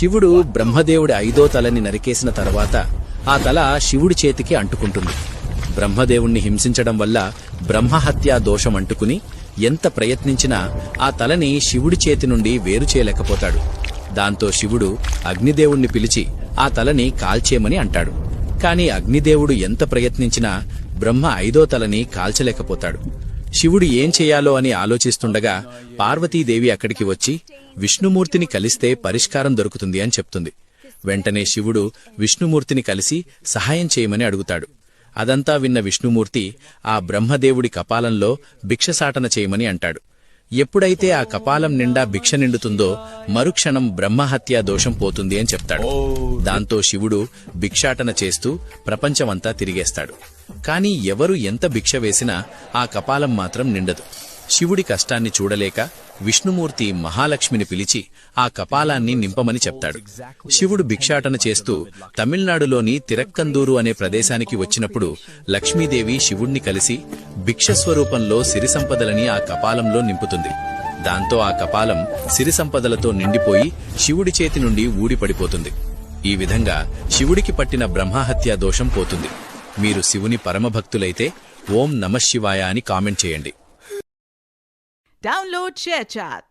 శివుడు బ్రహ్మదేవుడి 5వ తలని నరికేసిన తర్వాత ఆ తల శివుడి చేతికి అంటుకుంటుంది. బ్రహ్మదేవుణ్ణి హింసించడం వల్ల బ్రహ్మహత్యా దోషం అంటుకుని ఎంత ప్రయత్నించినా ఆ తలని శివుడి చేతి నుండి వేరు చేయలేకపోతాడు. దాంతో శివుడు అగ్నిదేవుణ్ణి పిలిచి ఆ తలని కాల్చేయమని అంటాడు. కాని అగ్నిదేవుడు ఎంత ప్రయత్నించినా బ్రహ్మ 5వ తలని కాల్చలేకపోతాడు. శివుడు ఏం చెయ్యాలో అని ఆలోచిస్తుండగా పార్వతీదేవి అక్కడికి వచ్చి విష్ణుమూర్తిని కలిస్తే పరిష్కారం దొరుకుతుంది అని చెప్తుంది. వెంటనే శివుడు విష్ణుమూర్తిని కలిసి సహాయం చేయమని అడుగుతాడు. అదంతా విన్న విష్ణుమూర్తి ఆ బ్రహ్మదేవుడి కపాలంలో భిక్షసాటన చేయమని అంటాడు. ఎప్పుడైతే ఆ కపాలం నిండా భిక్ష నిండుతుందో మరుక్షణం బ్రహ్మహత్యా దోషం పోతుంది అని చెప్తాడు. దాంతో శివుడు భిక్షాటన చేస్తూ ప్రపంచమంతా తిరిగేస్తాడు. కాని ఎవరు ఎంత భిక్ష వేసినా ఆ కపాలం మాత్రం నిండదు. శివుడి కష్టాన్ని చూడలేక విష్ణుమూర్తి మహాలక్ష్మిని పిలిచి ఆ కపాలాన్ని నింపమని చెప్తాడు. శివుడు భిక్షాటన చేస్తూ తమిళనాడులోని తిరక్కందూరు అనే ప్రదేశానికి వచ్చినప్పుడు లక్ష్మీదేవి శివుణ్ణి కలిసి భిక్షస్వరూపంలో సిరిసంపదలని ఆ కపాలంలో నింపుతుంది. దాంతో ఆ కపాలం సిరిసంపదలతో నిండిపోయి శివుడి చేతి నుండి ఊడిపడిపోతుంది. ఈ విధంగా శివుడికి పట్టిన బ్రహ్మహత్యా దోషం పోతుంది. మీరు శివుని పరమభక్తులైతే ఓం నమఃశివాయ అని కామెంట్ చేయండి. Download ShareChat.